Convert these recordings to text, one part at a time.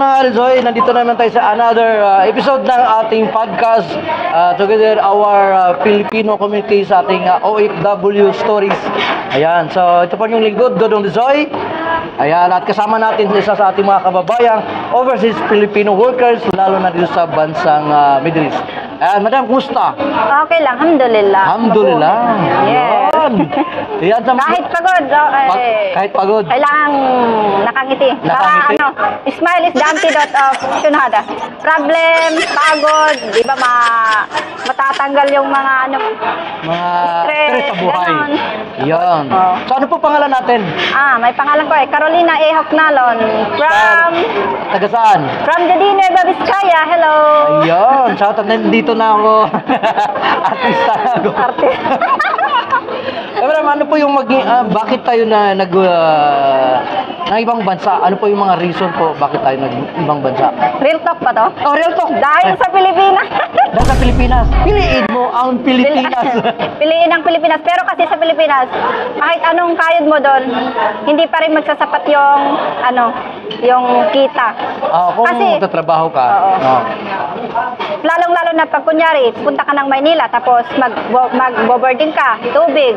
mga Rizzoy, nandito naman tayo sa another episode ng ating podcast together our Filipino community sa ating OFW stories. Ayan, so ito po yung lingkod, Dodong Rizzoy. Ayan, at kasama natin isa sa ating mga kababayang overseas Filipino workers, lalo na dito sa bansang Middle East. Ayan, madam, kumusta? Okay lang, alhamdulillah. Alhamdulillah. Yes. Ayan, Kahit pagod, kahit pagod. kailangan nakangiti. Para Nakangiti. Smile is the antidote of sunhada. Problem, pagod, di ba matatanggal yung mga Mga stress, sa buhay. ganon. Yan. Oh. So ano po pangalan natin? May pangalan ko Carolina A. Hocnalon Taga saan? from the Nueva Vizcaya. Hello. Ayun. Shout out, nandito na ako. Artista na ako. Pero ano po yung bakit tayo na ng ibang bansa? Ano po yung mga reason po bakit tayo ibang bansa? Real talk pa to? Oh, real talk. Dahil sa Pilipinas. Dahil sa Pilipinas. Piliin mo ang Pilipinas. Piliin ang Pilipinas. Pero kasi sa Pilipinas, kahit anong kayod mo doon, hindi pa rin magsasapat yung kita. Kung Kasi, magtatrabaho ka. Oo. Oh. Lalong-lalo na pag kunyari, punta ka ng Maynila, tapos mag-boarding ka, tubig,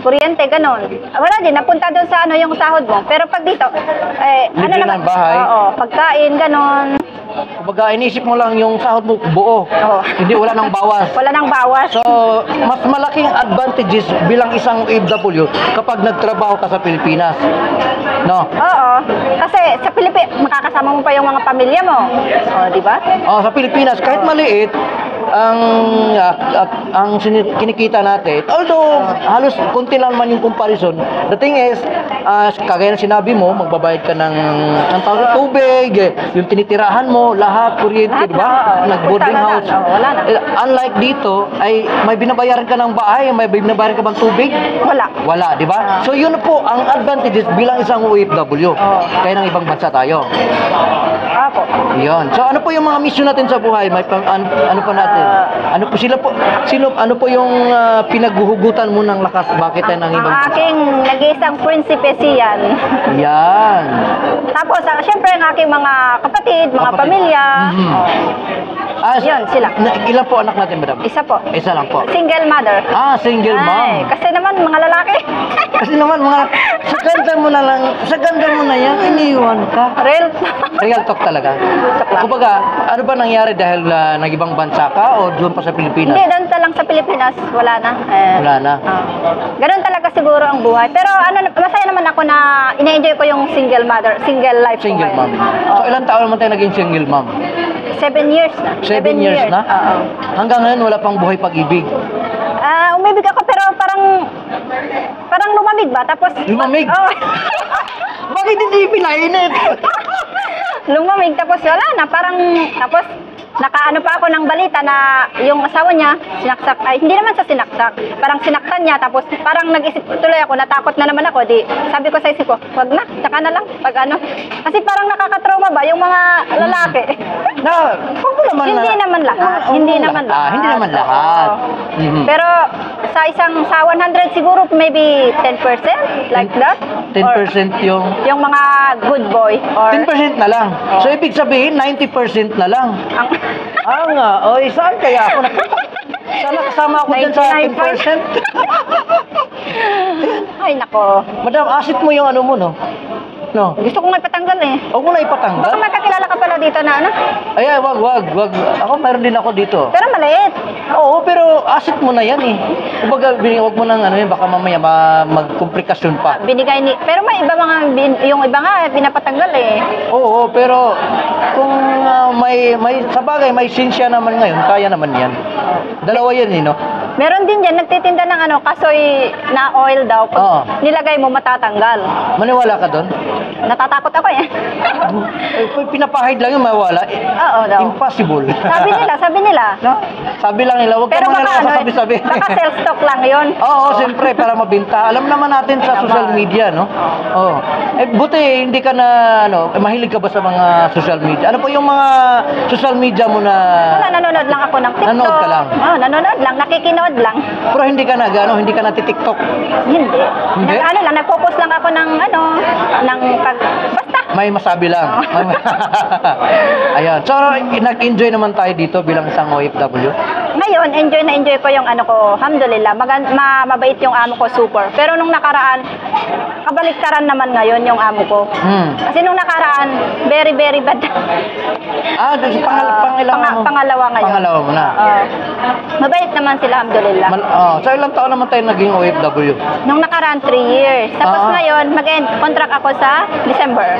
kuryente, ganun. Wala din, napunta doon sa yung sahod mo. Pero pag dito, Libre ng bahay. Oo, pagkain, ganun. Kumbaga, inisip mo lang yung sahod mo buo. Oo. Hindi, wala nang bawas. Wala nang bawas. So, mas malaking advantages bilang isang OFW kapag nagtrabaho ka sa Pilipinas. No? Oo. Kasi sa Pilipinas, makakasama mo pa yung mga pamilya mo. Di ba? Sa Pilipinas, kahit maliit, ang kinikita natin, although halos konti lang man yung comparison, the thing is, kagaya na sinabi mo, magbabayad ka ng tubig, yung tinitirahan mo, lahat, kuryente, di ba? Nag-boarding house. Wala na. Unlike dito, ay may binabayaran ka ng bahay, may binabayaran ka bang tubig? Wala. Wala, di ba? So yun po ang advantages bilang isang OFW. Kaya ng ibang bansa tayo. Apo. Yun. So ano po yung mga mission natin sa buhay? May ano pa natin? Ano po yung pinaghuhugutan mo ng lakas? Bakit tayo ng ibang Ang bansa? aking nag-iisang prinsipe siyan. Yan. Tapos, syempre, ang aking mga kapatid, mga pamilya. Yun, sila. Ilan po anak natin, madam? Isa po. Isa lang po. Single mother. Single mom. Kasi naman, mga lalaki. Kasi naman, sa ganda mo na yan, iniwan ka. Real talk talaga. Kumbaga, ano ba nangyari dahil nag-ibang bansa ka o doon pa sa Pilipinas? Hindi, doon lang sa Pilipinas. Wala na. Wala na. Ganun talaga siguro ang buhay. Pero masaya naman ako na ina-enjoy ko yung single mother, single life ko Single ngayon. mom. So, ilang taon naman tayo naging single mom? 7 years na. 7 years na? Oo. Hanggang ngayon, wala pang buhay pag-ibig. Umibig ako pero parang lumamig ba? Tapos Lumamig? Oh. Bakit hindi pinainit? Lumamig tapos wala na, tapos nakaano pa ako ng balita na yung asawa niya sinaksak, hindi naman sa sinaksak, parang sinaktan niya, tapos parang nag-isip tuloy ako, natakot na naman ako, sabi ko sa isip ko, wag na, saka na lang, kasi parang nakakatrauma ba yung mga lalaki. Hindi naman lahat. Hindi naman lahat. Pero sa 100 siguro maybe 10% like that. 10% Yung mga good boy. Or 10% na lang. So, ibig sabihin, 90% na lang. Saan kaya ako napunta? Sana kasama ako dyan sa 10%. Ay, nako. Madam, asset mo yung ano mo, no? No. Gusto ko nga ipatanggal eh. Huwag mo na ipatanggal. Baka magkakilala ka pala dito na Wag. Ako, mayroon din ako dito. Pero maliit. Oo, pero asset mo na yan eh. Kumbaga, huwag mo nang baka mamaya magkomplikasyon pa. Binigay ni... Pero may iba yung iba nga, pinapatanggal eh. Oo, pero kung sa bagay, may sinsya naman ngayon, kaya naman yan. Dalawa yan eh, no? Meron din dyan, nagtitinda ng kasoy na oil daw. Pag nilagay mo, matatanggal. Maniwala ka doon? Natatakot ako eh. Pinapahid lang yung mawala. Oo daw. Impossible. Sabi nila. No? Sabi lang nila, huwag ka mga sasabi-sabi. Baka self-stock lang yun. Oo, siyempre, para mabinta. Alam naman natin sa social media, no? Oo. Buti, hindi ka na, mahilig ka ba sa mga social media? Ano po yung mga social media mo na... Wala, nanonood lang ako ng TikTok. Nanonood ka lang? Oo, nanonood lang. Nakikinood Nanonood lang. Pero hindi ka hindi ka nati-TikTok. Hindi. Hindi? Nag-focus lang ako ng basta. May masabi lang. Ayan. So, nag-enjoy naman tayo dito bilang isang OFW. Ngayon, enjoy na enjoy ko yung alhamdulillah. Mabait yung amo ko, super. Pero nung nakaraan, kabaliktaran naman ngayon yung amo ko. Kasi nung nakaraan, very, very bad. Pangalawa ngayon. Pangalawa mo na. Mabait naman sila, alhamdulillah. So, ilang taon naman tayo naging OFW? Nung nakaraan, 3 years. Tapos ngayon, mag-end contract ako sa December.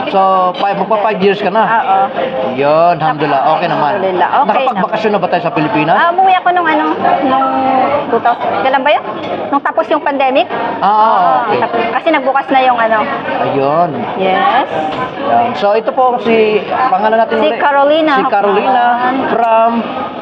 So, magpa 5 years ka na? Oo. Yun, alhamdulillah. Okay naman. Alhamdulillah, okay Nakapagbakasyon na ba tayo sa Pilipinas? Umuwi ako nung 2000, kailan ba yun? Nung tapos yung pandemic. Okay. Kasi nagbukas na yung Ayun. Yes. Yan. So, ito po pangalan natin Si ulit. Carolina. Si Carolina from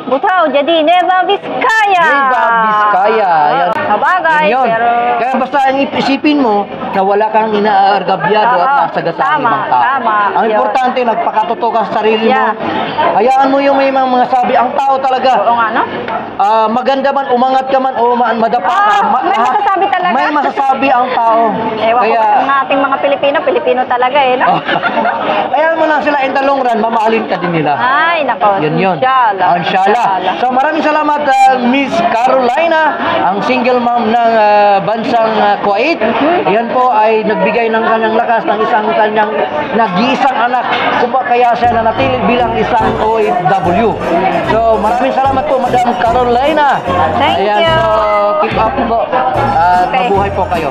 Butaw, jadi Nueva Vizcaya. Nueva Vizcaya. Ayan. Sabagay, Yun. pero... Kaya basta ang isipin mo na wala kang inaargabyado at nasagasaan Tama, ibang tao. tama. Ang Yun. importante, nagpakatotoo ka sa sarili Yeah. mo. Hayaan mo yung may mga sabi. Ang tao talaga, Oo nga, no? maganda man, umangat ka man, o madapa ka. May masasabi talaga. May masasabi ang tao. Ewan ko sa ating mga Pilipino talaga no? Hayaan mo lang sila in the long run, mamahalin ka din nila. Ay, nako. Yun yun. Inshallah. Inshallah. So maraming salamat Miss Carolina, ang single mom ng bansang Kuwait. Yan po ay nagbigay ng kanyang lakas ng kanyang nag-iisang anak kaya siya nanatili bilang isang OFW. So maraming salamat po Madam Carolina. Thank you. So keep up po. Okay. Mabuhay po kayo.